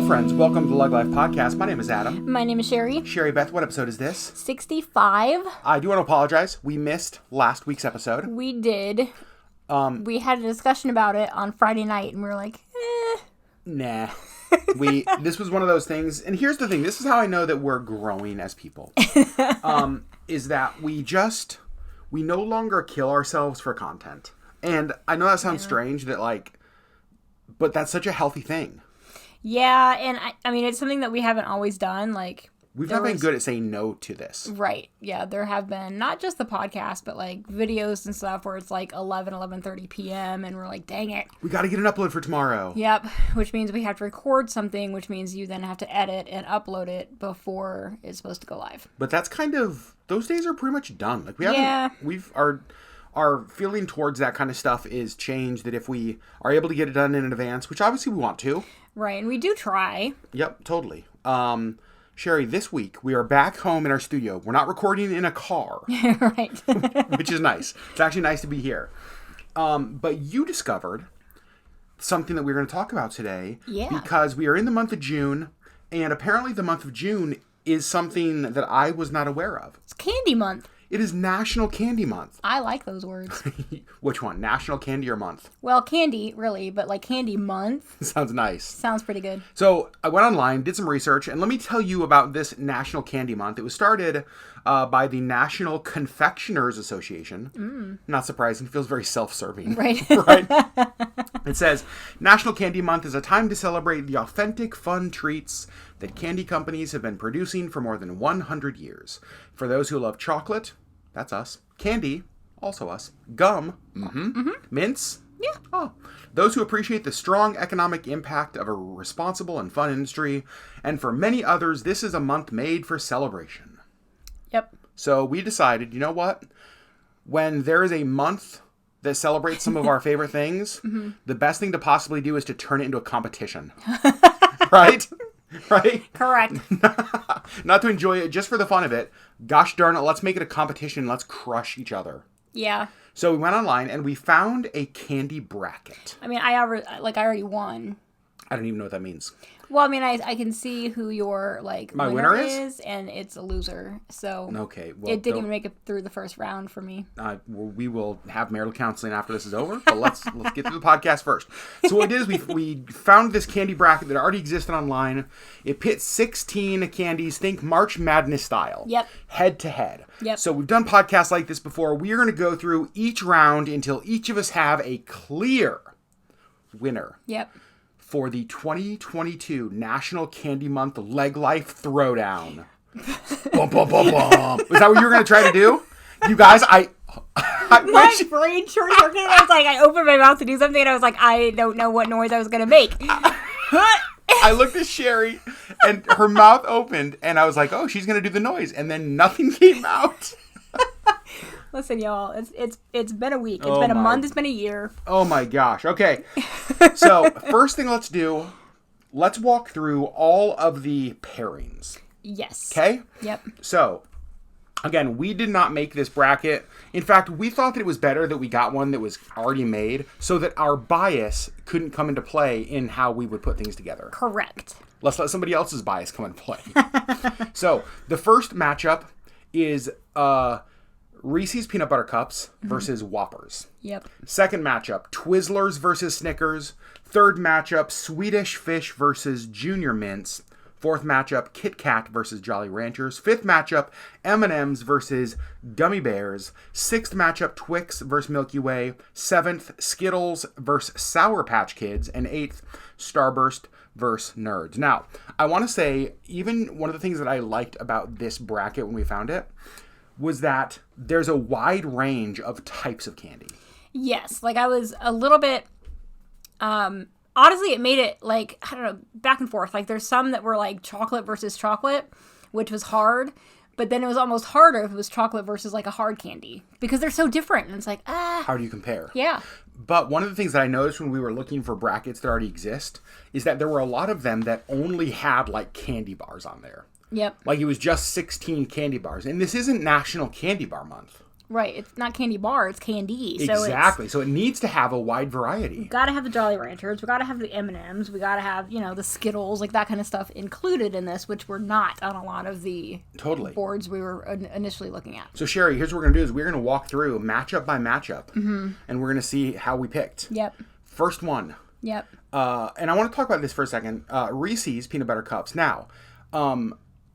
friends. Welcome to the LeggLife podcast. My name is Adam. My name is Sherry. Sherry Beth, what episode is this? 65. I do want to apologize. We missed last week's episode. We did. We had a discussion about it on Friday night, and we were like, Nah. This was one of those things, and here's the thing. This is how I know that we're growing as people. Is that we no longer kill ourselves for content. And I know that sounds strange, but that's such a healthy thing. Yeah, and I mean, it's something that we haven't always done. We've not been good at saying no to this. Right. Yeah, there have been, not just the podcast, but videos and stuff where it's 11:30 p.m. and we're like, dang it. We got to get an upload for tomorrow. Yep, which means we have to record something, which means you then have to edit and upload it before it's supposed to go live. But that's those days are pretty much done. Our feeling towards that kind of stuff is changed, that if we are able to get it done in advance, which obviously we want to. Right, and we do try. Yep, totally. Sherry, this week we are back home in our studio. We're not recording in a car. Right. Which is nice. It's actually nice to be here. But you discovered something that we're going to talk about today. Yeah. Because we are in the month of June, and apparently the month of June is something that I was not aware of. It's Candy Month. It is National Candy Month. I like those words. Which one? National Candy or Month? Well, candy, really, but Candy Month. Sounds nice. Sounds pretty good. So I went online, did some research, and let me tell you about this National Candy Month. It was started by the National Confectioners Association. Not surprising. It feels very self-serving. Right. Right? It says, National Candy Month is a time to celebrate the authentic, fun treats that candy companies have been producing for more than 100 years. For those who love chocolate, that's us. Candy, also us. Gum, mints, yeah. Oh. Those who appreciate the strong economic impact of a responsible and fun industry. And for many others, this is a month made for celebration. Yep. So we decided, you know what? When there is a month that celebrates some of our favorite things, the best thing to possibly do is to turn it into a competition. Right? Right? Correct. Not to enjoy it, just for the fun of it. Gosh darn it, let's make it a competition. Let's crush each other. Yeah. So we went online and we found a candy bracket. I mean, I already won. I don't even know what that means. Well, I mean, I can see who your my winner is, and it's a loser. So okay, well, it didn't even make it through the first round for me. We will have marital counseling after this is over, but let's get through the podcast first. So what it is, we found this candy bracket that already existed online. It pits 16 candies, think March Madness style. Yep. Head to head. Yep. So we've done podcasts like this before. We are going to go through each round until each of us have a clear winner. Yep. For the 2022 National Candy Month LeggLife Throwdown. Bum, bum, bum, bum. Was that what you were going to try to do? You guys, my brain short-circuited. I opened my mouth to do something, and I was like, I don't know what noise I was going to make. I looked at Sherry, and her mouth opened, and I was like, oh, she's going to do the noise. And then nothing came out. Listen, y'all, it's been a week. It's been a month. It's been a year. Oh, my gosh. Okay. So, first thing let's do, let's walk through all of the pairings. Yes. Okay? Yep. So, again, we did not make this bracket. In fact, we thought that it was better that we got one that was already made so that our bias couldn't come into play in how we would put things together. Correct. Let's let somebody else's bias come into play. So, the first matchup is Reese's Peanut Butter Cups versus Whoppers. Yep. Second matchup, Twizzlers versus Snickers. Third matchup, Swedish Fish versus Junior Mints. Fourth matchup, Kit Kat versus Jolly Ranchers. Fifth matchup, M&M's versus Gummy Bears. Sixth matchup, Twix versus Milky Way. Seventh, Skittles versus Sour Patch Kids. And eighth, Starburst versus Nerds. Now, I want to say, even one of the things that I liked about this bracket when we found it was that there's a wide range of types of candy. Yes. I was a little bit, honestly, it made it, I don't know, back and forth. There's some that were, chocolate versus chocolate, which was hard. But then it was almost harder if it was chocolate versus, a hard candy. Because they're so different. And it's how do you compare? Yeah. But one of the things that I noticed when we were looking for brackets that already exist is that there were a lot of them that only had, candy bars on there. Yep. It was just 16 candy bars. And this isn't National Candy Bar Month. Right. It's not candy bar. It's candy. Exactly. So it needs to have a wide variety. We got to have the Jolly Ranchers. We got to have the M&Ms. We got to have, the Skittles, like that kind of stuff included in this, which were not on a lot of the boards we were initially looking at. So Sherry, here's what we're going to do is we're going to walk through matchup by matchup, and we're going to see how we picked. Yep. First one. Yep. And I want to talk about this for a second. Reese's Peanut Butter Cups. Now,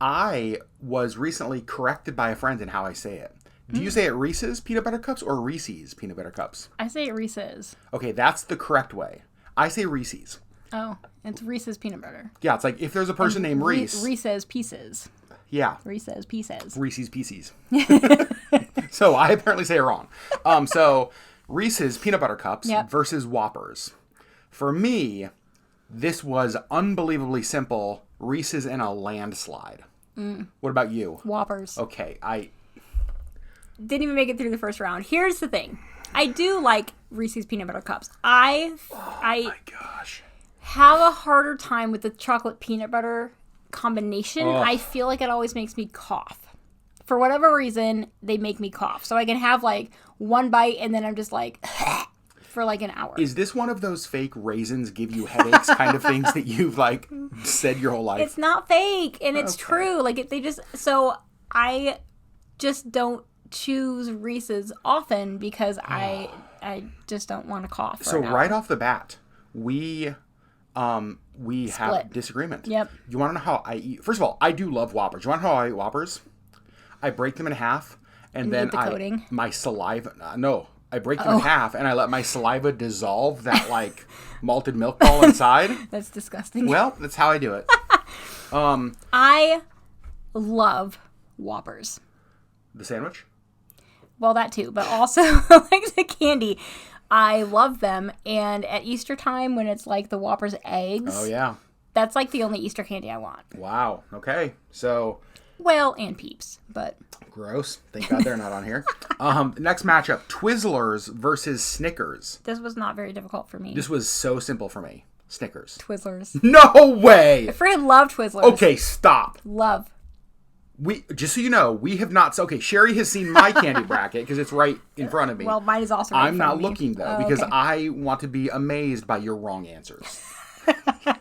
I was recently corrected by a friend in how I say it. Do you say it Reese's Peanut Butter Cups or Reese's Peanut Butter Cups? I say it Reese's. Okay, that's the correct way. I say Reese's. Oh, it's Reese's Peanut Butter. Yeah, it's like if there's a person named Reese. Reese's Pieces. Yeah. Reese's Pieces. Reese's Pieces. So I apparently say it wrong. So Reese's Peanut Butter Cups versus Whoppers. For me, this was unbelievably simple. Reese's in a landslide. What about you? Whoppers. Okay, I didn't even make it through the first round. Here's the thing. I do like Reese's Peanut Butter Cups. I my gosh. have a harder time with the chocolate peanut butter combination. I feel like it always makes me cough. For whatever reason, they make me cough. So I can have like one bite and then I'm just like for like an hour. Is this one of those fake raisins give you headaches kind of things that you've like said your whole life? It's not fake and it's true. Like so I just don't choose Reese's often because I just don't want to cough. So right off the bat, we have disagreement. Yep. You want to know how I eat? First of all, I do love Whoppers. You want to know how I eat Whoppers? I break them in half and then my saliva. No, I break them in half and I let my saliva dissolve that like malted milk ball inside. That's disgusting. Well, that's how I do it. I love Whoppers. The sandwich? Well, that too, but also like the candy. I love them, and at Easter time when it's like the Whoppers eggs. Oh yeah. That's like the only Easter candy I want. Wow. Okay. So. Well, and Peeps, but. Gross. Thank God they're not on here. Next matchup: Twizzlers versus Snickers. This was not very difficult for me. This was so simple for me. Snickers. Twizzlers. No way. I freaking love Twizzlers. Okay, stop. Love. We just so you know, we have not. Okay, Sherry has seen my candy bracket because it's right in front of me. Well, mine is also. Right I'm not looking though because I want to be amazed by your wrong answers.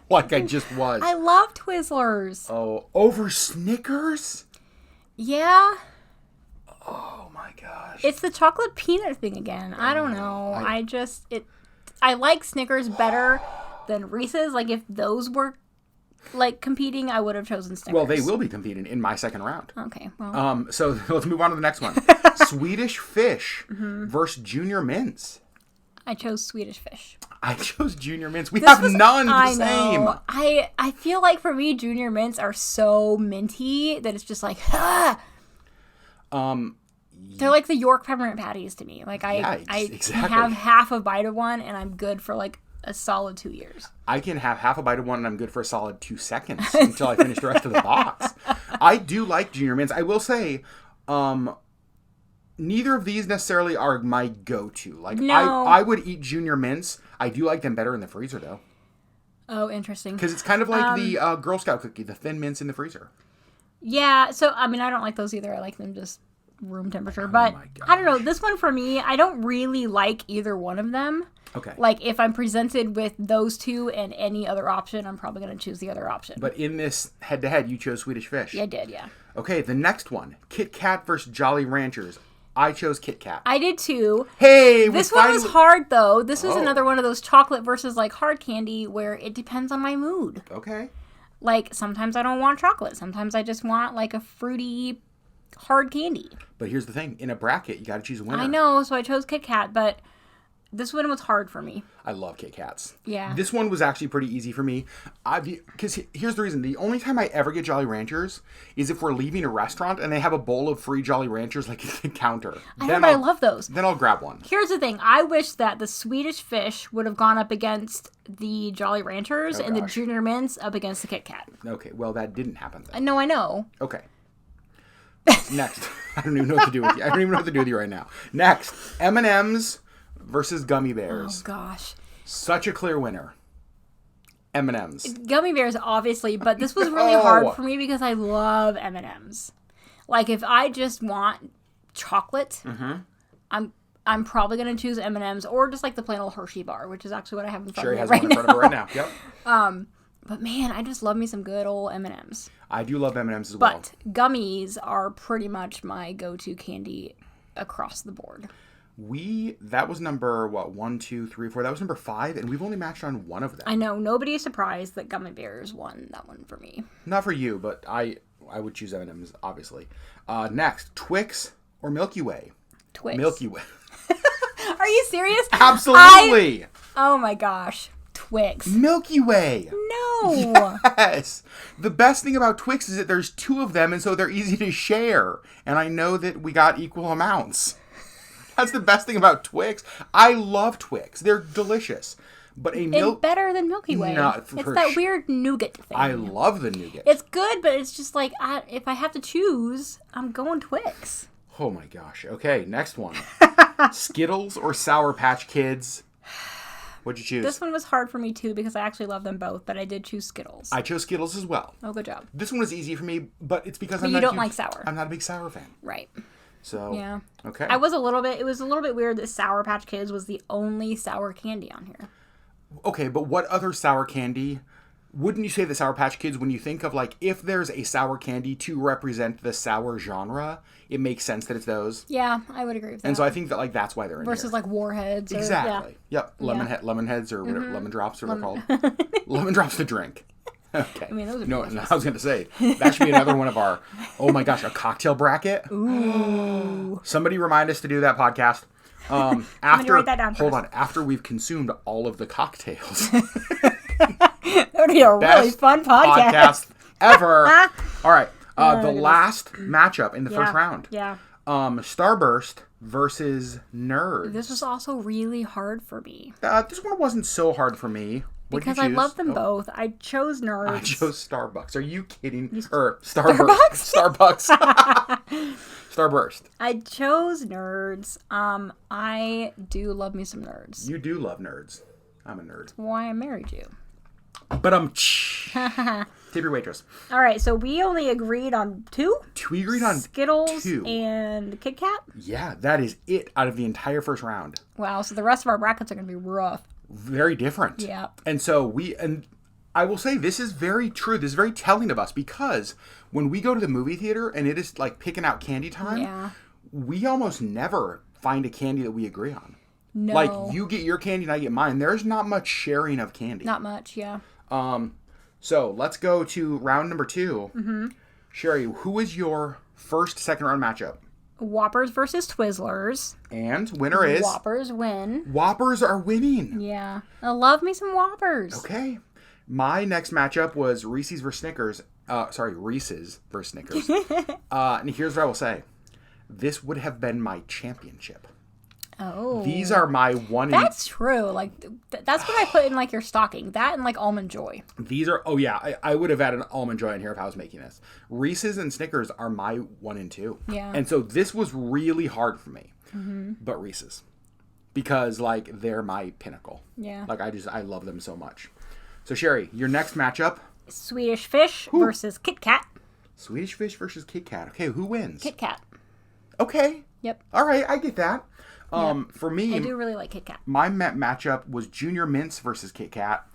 Like I just was. I love Twizzlers. Oh, over Snickers? Yeah. Oh my gosh. It's the chocolate peanut thing again. I don't know. I like Snickers better than Reese's. Like if those were like competing, I would have chosen Snickers. Well, they will be competing in my second round. Okay. Well. So let's move on to the next one. Swedish Fish versus Junior Mints. I chose Swedish Fish. I chose Junior Mints. We have none the same. Know. I feel like for me, Junior Mints are so minty that it's just like, ah. They're like the York peppermint patties to me. Like I can have half a bite of one and I'm good for like a solid 2 years. I can have half a bite of one and I'm good for a solid 2 seconds until I finish the rest of the box. I do like Junior Mints. I will say, neither of these necessarily are my go-to. Like no. I would eat Junior Mints. I do like them better in the freezer though. Oh, interesting. Because it's kind of like the Girl Scout cookie, the Thin Mints in the freezer. Yeah, so I mean I don't like those either. I like them just room temperature. But I don't know. This one for me, I don't really like either one of them. Okay. Like, if I'm presented with those two and any other option, I'm probably going to choose the other option. But in this head-to-head, you chose Swedish Fish. Yeah, I did, yeah. Okay, the next one. Kit Kat versus Jolly Ranchers. I chose Kit Kat. I did, too. Hey! This one was hard, though. This was another one of those chocolate versus, like, hard candy where it depends on my mood. Okay. Like, sometimes I don't want chocolate. Sometimes I just want, like, a fruity, hard candy. But here's the thing. In a bracket, you got to choose a winner. I know, so I chose Kit Kat, but... This one was hard for me. I love Kit Kats. Yeah. This one was actually pretty easy for me. Because here's the reason. The only time I ever get Jolly Ranchers is if we're leaving a restaurant and they have a bowl of free Jolly Ranchers like at the counter. I love those. Then I'll grab one. Here's the thing. I wish that the Swedish Fish would have gone up against the Jolly Ranchers and the Junior Mints up against the Kit Kat. Okay. Well, that didn't happen then. No, I know. Okay. Next. I don't even know what to do with you. I don't even know what to do with you right now. Next. M&M's versus Gummy Bears. Oh, gosh. Such a clear winner. M&M's. Gummy Bears, obviously, but this was really hard for me because I love M&M's. Like, if I just want chocolate, I'm probably gonna choose M&M's or just like the plain old Hershey bar, which is actually what I have in front of me right now. Sherry has one in front of her right now. Yep. But man, I just love me some good old M&M's. I do love M&M's as well. But gummies are pretty much my go-to candy across the board. That was number, 1, 2, 3, 4. That was number 5, and we've only matched on one of them. I know. Nobody is surprised that gummy bears won that one for me. Not for you, but I would choose M&M's, obviously. Next, Twix or Milky Way? Twix. Milky Way. Are you serious? Absolutely. Oh my gosh. Twix. Milky Way. No. Yes. The best thing about Twix is that there's 2 of them, and so they're easy to share. And I know that we got equal amounts. That's the best thing about Twix. I love Twix. They're delicious. But It's better than Milky Way. It's that weird nougat thing. I love the nougat. It's good, but it's just like, if I have to choose, I'm going Twix. Oh my gosh. Okay, next one. Skittles or Sour Patch Kids? What'd you choose? This one was hard for me too because I actually love them both, but I did choose Skittles. I chose Skittles as well. Oh, good job. This one was easy for me, but it's because you don't like sour. I'm not a big sour fan. Right. So, yeah. Okay. It was a little bit weird that Sour Patch Kids was the only sour candy on here. Okay, but what other sour candy? Wouldn't you say the Sour Patch Kids, when you think of, like, if there's a sour candy to represent the sour genre, it makes sense that it's those? Yeah, I would agree with that. And so I think that, like, that's why they're in here. Versus, like, Warheads. Exactly. Yep. Lemon Heads or whatever, Lemon Drops, or they're called. Lemon Drops to drink. Okay. I mean, those are no, I was going to say, that should be another one of our, oh my gosh, a cocktail bracket. Ooh. Somebody remind us to do that podcast. After, write that down hold on, after we've consumed all of the cocktails. That would be a really fun podcast ever. All right. The last matchup in the first round. Yeah. Starburst versus Nerds. This was also really hard for me. This one wasn't so hard for me. Because I love them both. I chose Nerds. I chose Starbucks. Are you kidding? Starburst. Starburst. I chose Nerds. I do love me some Nerds. You do love Nerds. I'm a nerd. That's why I married you. But tip your waitress. All right, so we only agreed on 2? We agreed on Skittles 2. And Kit Kat? Yeah, that is it out of the entire first round. Wow, so the rest of our brackets are going to be rough. Very different. Yeah. And so I will say this is very true. This is very telling of us because when we go to the movie theater and it is like picking out candy time, we almost never find a candy that we agree on. No. Like you get your candy and I get mine. There's not much sharing of candy. Not much, yeah. So let's go to round number 2. Mm-hmm. Sherry, who is your second round matchup? Whoppers versus Twizzlers. And winner is? Whoppers win. Whoppers are winning. Yeah. I love me some Whoppers. Okay. My next matchup was Reese's versus Snickers. Reese's versus Snickers. And here's what I will say. This would have been my championship. Oh. These are my one... That's true. Like, that's what I put in, like, your stocking. That and, like, Almond Joy. These are... Oh, yeah. I would have had an Almond Joy in here if I was making this. Reese's and Snickers are my 1 and 2. Yeah. And so this was really hard for me. Mm-hmm. But Reese's. Because, like, they're my pinnacle. Yeah. Like, I love them so much. So, Sherry, your next matchup... Swedish Fish versus Kit Kat. Swedish Fish versus Kit Kat. Okay, who wins? Kit Kat. Okay. Yep. All right, I get that. For me, I do really like Kit Kat. My matchup was Junior Mints versus Kit Kat.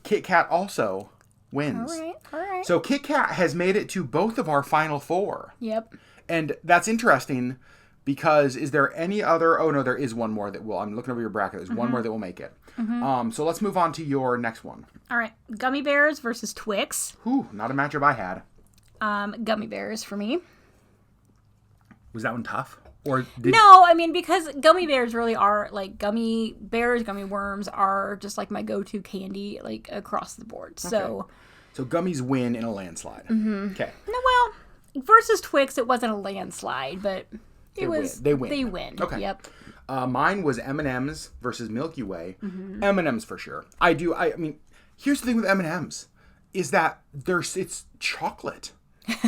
Kit Kat also wins. All right. So Kit Kat has made it to both of our final 4. Yep. And that's interesting because is there any other... Oh, no, there is one more that will... I'm looking over your bracket. There's one more that will make it. Mm-hmm. So let's move on to your next one. All right. Gummy Bears versus Twix. Whew, not a matchup I had. Gummy Bears for me. Was that one tough? No, I mean, because gummy bears really are, like, gummy bears, gummy worms are just, like, my go-to candy, like, across the board. So gummies win in a landslide. Mm-hmm. Okay. No, well, versus Twix, it wasn't a landslide, but They win. Okay. Yep. Mine was M&M's versus Milky Way. Mm-hmm. M&M's for sure. I mean, here's the thing with M&M's is that it's chocolate.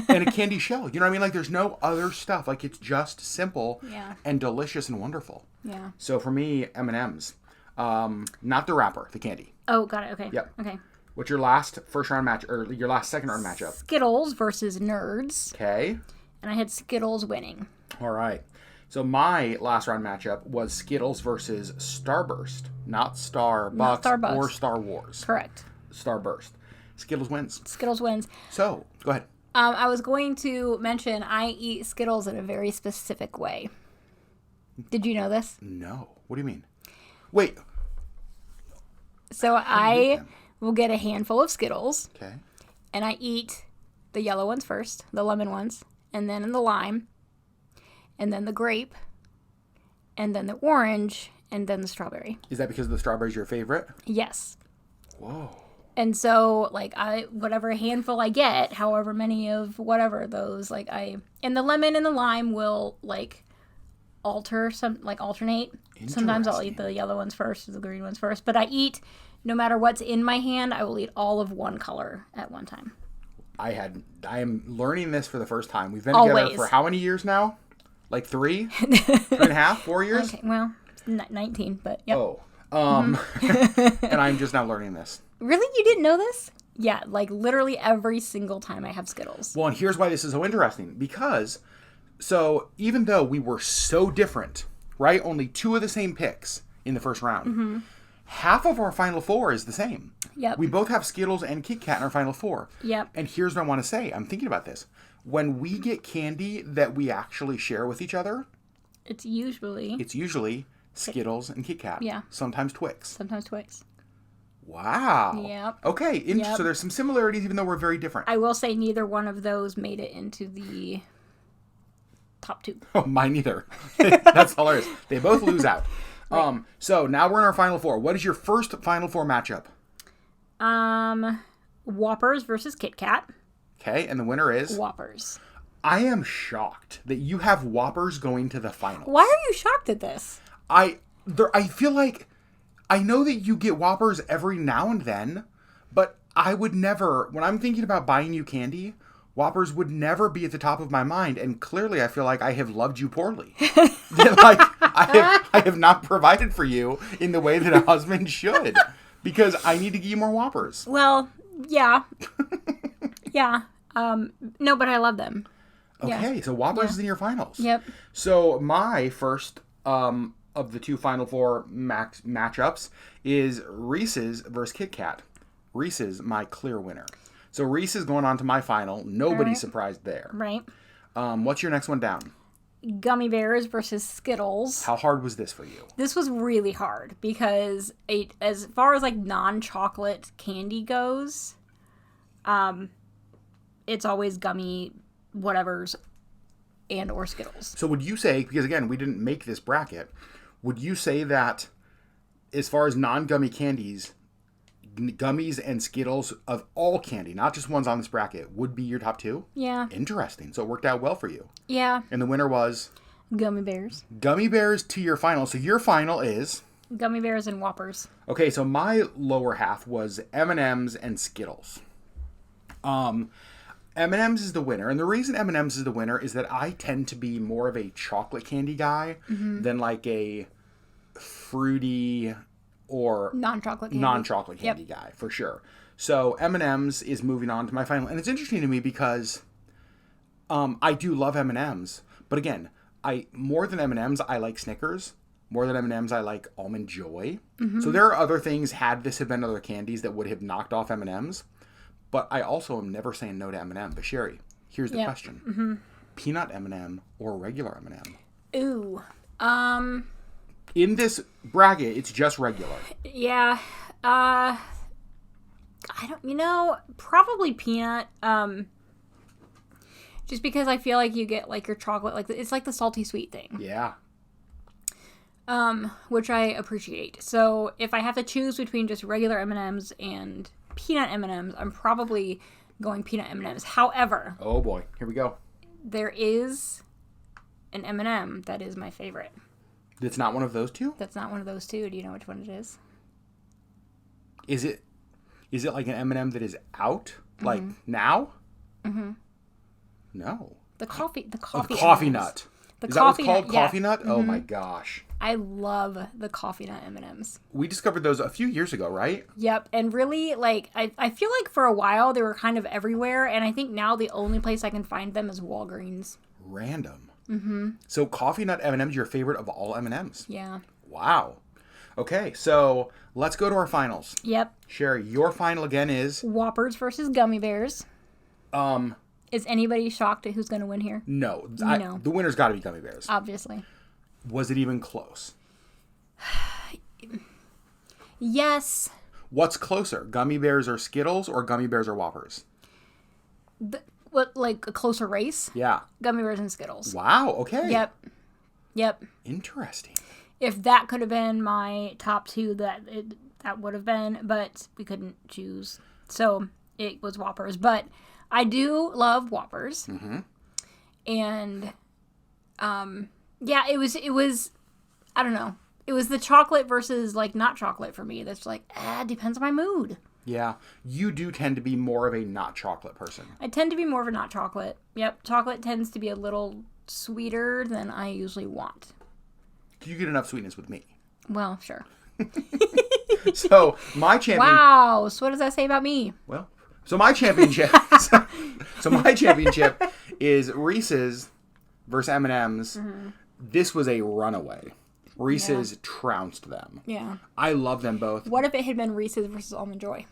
And a candy shell. You know what I mean? Like, there's no other stuff. Like, it's just simple and delicious and wonderful. Yeah. So, for me, M&M's. Not the wrapper, the candy. Oh, got it. Okay. Yep. Okay. What's your last first-round match, or your last second-round matchup? Skittles versus Nerds. Okay. And I had Skittles winning. All right. So my last round matchup was Skittles versus Starburst, not Starbucks or Star Wars. Correct. Starburst. Skittles wins. Skittles wins. So, go ahead. I was going to mention I eat Skittles in a very specific way. Did you know this? No. What do you mean? Wait. So I will get a handful of Skittles. Okay. And I eat the yellow ones first, the lemon ones, and then the lime, and then the grape, and then the orange, and then the strawberry. Is that because the strawberry is your favorite? Yes. Whoa. And so, like, whatever handful I get, however many of whatever those, and the lemon and the lime will, alternate. Sometimes I'll eat the yellow ones first, the green ones first. But I eat, no matter what's in my hand, I will eat all of one color at one time. I am learning this for the first time. We've been together for how many years now? Like 3? 3.5, 4 years? Okay, well, 19, but yep. Oh. And I'm just now learning this. Really? You didn't know this? Yeah, literally every single time I have Skittles. Well, and here's why this is so interesting. Because, so even though we were so different, right? Only 2 of the same picks in the first round. Half of our final 4 is the same. Yep. We both have Skittles and Kit Kat in our final 4. Yep. And here's what I want to say. I'm thinking about this. When we get candy that we actually share with each other, it's usually Skittles and Kit Kat. Yeah. Sometimes Twix. Wow. Yep. Okay. So there's some similarities even though we're very different. I will say neither one of those made it into the top 2. Oh, mine either. That's hilarious. They both lose out. Right. So now we're in our final 4. What is your first final 4 matchup? Whoppers versus Kit Kat. Okay, and the winner is? Whoppers. I am shocked that you have Whoppers going to the finals. Why are you shocked at this? I feel like I know that you get Whoppers every now and then, but I would never, when I'm thinking about buying you candy, Whoppers would never be at the top of my mind, and clearly I feel like I have loved you poorly. I have not provided for you in the way that a husband should, because I need to give you more Whoppers. Well, yeah. Yeah. No, but I love them. Okay, so Whoppers is in your finals. Yep. So my first of the 2 final 4 matchups is Reese's versus Kit Kat. Reese's, my clear winner. So Reese's going on to my final. Nobody's surprised there. Right. What's your next one down? Gummy bears versus Skittles. How hard was this for you? This was really hard because as far as non-chocolate candy goes, it's always gummy whatevers and or Skittles. So would you say, because again, we didn't make this bracket, would you say that as far as non-gummy candies, gummies and Skittles of all candy, not just ones on this bracket, would be your top 2? Yeah. Interesting. So it worked out well for you. Yeah. And the winner was? Gummy bears. Gummy bears to your final. So your final is? Gummy bears and Whoppers. Okay, so my lower half was M&M's and Skittles. M&M's is the winner, and the reason M&M's is the winner is that I tend to be more of a chocolate candy guy than a fruity or non-chocolate candy guy, for sure. So M&M's is moving on to my final, and it's interesting to me because I do love M&M's, but again, more than M&M's, I like Snickers. More than M&M's, I like Almond Joy. So there are other things, had this have been other candies, that would have knocked off M&M's. But I also am never saying no to M&M. But Sherry, here's the question. Peanut M&M or regular M&M? Ooh. In this bracket, it's just regular. Yeah. I don't, probably peanut. Just because I feel like you get your chocolate, it's like the salty sweet thing. Yeah. Which I appreciate. So if I have to choose between just regular M&Ms and peanut M&Ms, I'm probably going peanut M&Ms. However, oh boy, here we go. There is an M&M that is my favorite. It's not one of those 2? That's not one of those 2. Do you know which one it is? Is it like an M&M that is out now? No. The coffee coffee nut. The is that what's coffee called? nut, Coffee nut? Oh my gosh. I love the coffee nut M&Ms. We discovered those a few years ago, right? Yep. And really, I feel like for a while they were kind of everywhere. And I think now the only place I can find them is Walgreens. Random. Mm-hmm. So coffee nut M&M's your favorite of all M&M's. Yeah. Wow. Okay, so let's go to our finals. Yep. Sherry, your final again is Whoppers versus gummy bears. Is anybody shocked at who's going to win here? no. No. The winner's got to be gummy bears. Obviously. Was it even close? Yes. What's closer, gummy bears or Skittles, or gummy bears or Whoppers? What, like a closer race? Yeah. Gummy bears and Skittles. Wow. Okay. Yep. Interesting. If that could have been my top two, that would have been, but we couldn't choose. So it was Whoppers. But I do love Whoppers. Mm-hmm. And, yeah, it was, I don't know. It was the chocolate versus, like, not chocolate for me. That's like, depends on my mood. Yeah. You do tend to be more of a not chocolate person. I tend to be more of a not chocolate. Yep. Chocolate tends to be a little sweeter than I usually want. You get enough sweetness with me. Well, sure. So, my champion... Wow. So what does that say about me? Well, so my championship... so my championship is Reese's versus M&M's. Mm-hmm. This was a runaway. Reese's trounced them. Yeah. I love them both. What if it had been Reese's versus Almond Joy?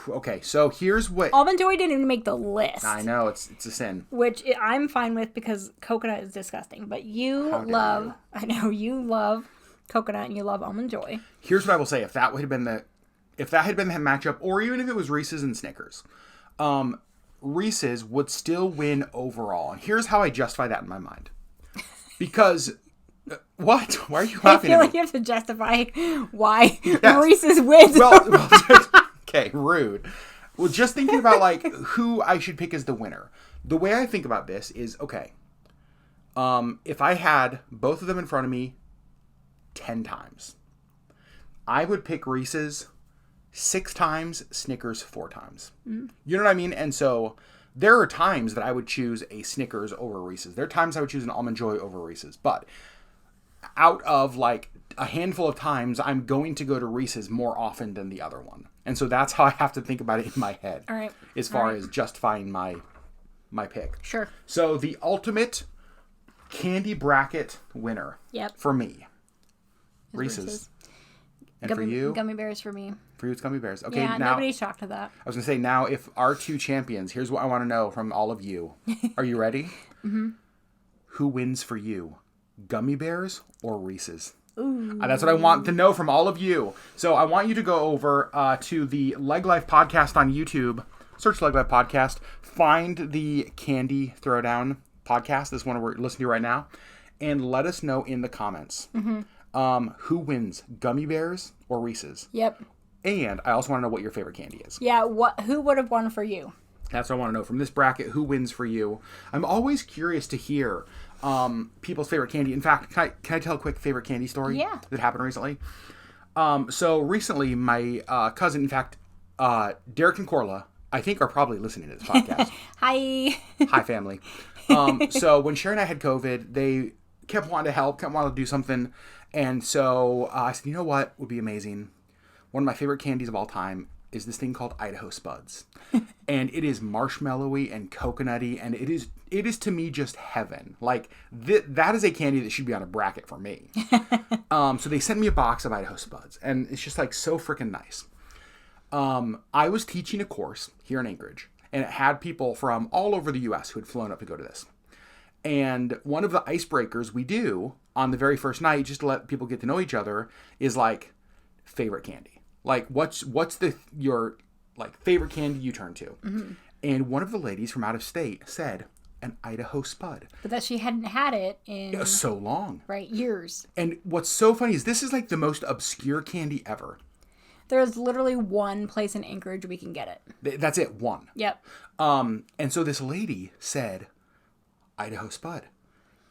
Okay, so here's what... Almond Joy didn't even make the list. I know, it's a sin. Which I'm fine with because coconut is disgusting. But you love... I know, you love coconut and you love Almond Joy. Here's what I will say. If that had been the matchup, or even if it was Reese's and Snickers, Reese's would still win overall. And here's how I justify that in my mind. Because, what? Why are you laughing I feel at like me? you have to justify why Reese's wins. Okay, rude. Well, just thinking about, like, who I should pick as the winner. The way I think about this is, okay, if I had both of them in front of me 10 times, I would pick Reese's 6 times, Snickers 4 times. Mm. You know what I mean? And so... there are times that I would choose a Snickers over Reese's. There are times I would choose an Almond Joy over Reese's. But out of like a handful of times, I'm going to go to Reese's more often than the other one. And so that's how I have to think about it in my head. All right. As far as justifying my pick. Sure. So the ultimate candy bracket winner for me. Reese's. And for you? Gummy bears for me. For you, it's gummy bears. Okay, yeah, now... nobody's shocked to that. I was going to say, now, if our two champions... here's what I want to know from all of you. Are you ready? Mm-hmm. Who wins for you? Gummy bears or Reese's? Ooh. That's what I want to know from all of you. So I want you to go over to the LeggLife podcast on YouTube. Search LeggLife podcast. Find the Candy Throwdown podcast. This one we're listening to right now. And let us know in the comments. Mm-hmm. Who wins? Gummy bears or Reese's? Yep. And I also want to know what your favorite candy is. Yeah, who would have won for you? That's what I want to know. From this bracket, who wins for you? I'm always curious to hear people's favorite candy. In fact, can I tell a quick favorite candy story? Yeah. That happened recently? So recently, my cousin, in fact, Derek and Corla, I think are probably listening to this podcast. Hi. Hi, family. So when Sherry and I had COVID, they kept wanting to help, kept wanting to do something. And so I said, you know what would be amazing? One of my favorite candies of all time is this thing called Idaho Spuds. And it is marshmallowy and coconutty, and it is to me just heaven. Like, that is a candy that should be on a bracket for me. So they sent me a box of Idaho Spuds, and it's just like so freaking nice. I was teaching a course here in Anchorage, and it had people from all over the U.S. who had flown up to go to this. And one of the icebreakers we do on the very first night, just to let people get to know each other, is like favorite candy. Like, what's your like favorite candy you turn to? Mm-hmm. And one of the ladies from out of state said an Idaho Spud. But that she hadn't had it in so long. Right, years. And what's so funny is this is like the most obscure candy ever. There's literally one place in Anchorage we can get it. That's it, one. Yep. And so this lady said Idaho Spud.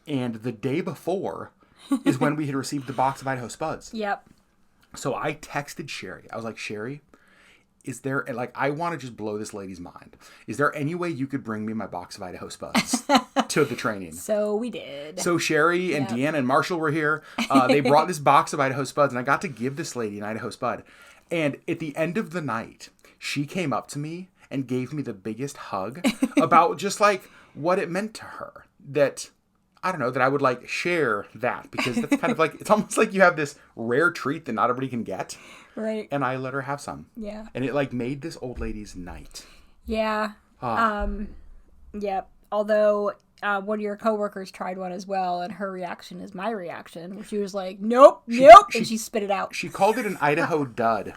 And the day before is when we had received the box of Idaho Spuds. Yep. So I texted Sherry. I was like, Sherry, is there, like, I want to just blow this lady's mind. Is there any way you could bring me my box of Idaho Spuds to the training? So we did. So Sherry and Deanna and Marshall were here. They brought this box of Idaho Spuds, and I got to give this lady an Idaho Spud. And at the end of the night, she came up to me and gave me the biggest hug about just like what it meant to her. That, I don't know, that I would like share that, because that's kind of like, it's almost like you have this rare treat that not everybody can get. Right. And I let her have some. Yeah. And it like made this old lady's night. Yeah. Yep. Although one of your coworkers tried one as well, and her reaction is my reaction, where she was like, nope, and she spit it out. She called it an Idaho dud.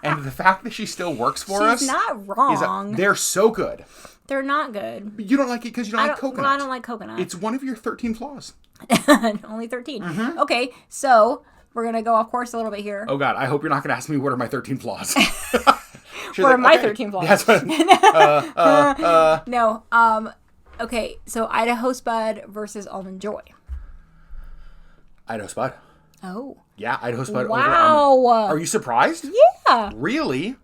And the fact that she still works for us. She's not wrong. They're so good. They're not good. But you don't like it because you don't like coconut. Well, I don't like coconut. It's one of your 13 flaws. Only 13. Mm-hmm. Okay, so we're going to go off course a little bit here. Oh, God. I hope you're not going to ask me what are my 13 flaws. What are my 13 flaws? That's what, No. Okay, so Idaho Spud versus Almond Joy. Idaho Spud. Oh. Yeah, Idaho Spud over Wow. Are you surprised? Yeah. Really?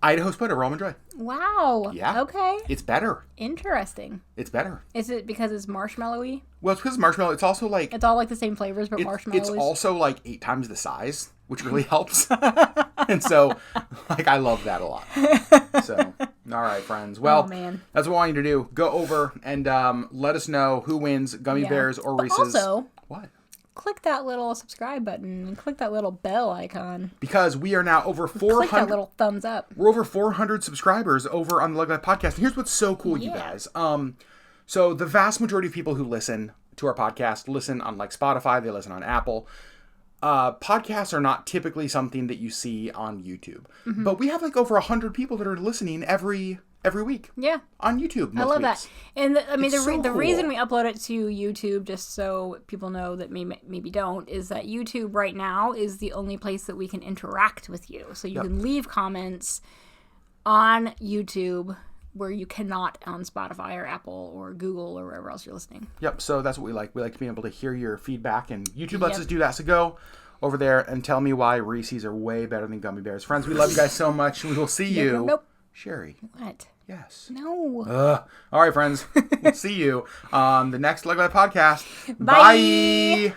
Idaho Spud over Almond Joy. Wow. Yeah. Okay. It's better. Interesting. It's better. Is it because it's marshmallowy? Well, it's because it's marshmallow. It's also like... It's all like the same flavors, but marshmallows. It's also like 8 times the size, which really helps. And so, like, I love that a lot. So, all right, friends. Well, man. That's what I want you to do. Go over and let us know who wins, Gummy Bears or Reese's. But also... What? Click that little subscribe button and click that little bell icon. Because we are now over 400. Click that little thumbs up. We're over 400 subscribers over on the LeggLife podcast. And here's what's so cool, you guys. So the vast majority of people who listen to our podcast listen on like Spotify. They listen on Apple. Podcasts are not typically something that you see on YouTube. Mm-hmm. But we have like over 100 people that are listening every week. Yeah. On YouTube. I love that. And the cool. reason we upload it to YouTube, just so people know that maybe don't, is that YouTube right now is the only place that we can interact with you. So you can leave comments on YouTube where you cannot on Spotify or Apple or Google or wherever else you're listening. Yep. So that's what we like. We like to be able to hear your feedback, and YouTube lets us do that. So go over there and tell me why Reese's are way better than Gummy Bears. Friends, we love you guys so much. We will see you. Nope. Sherry. What? Yes. No. All right, friends. We'll see you on the next LeggLife podcast. Bye.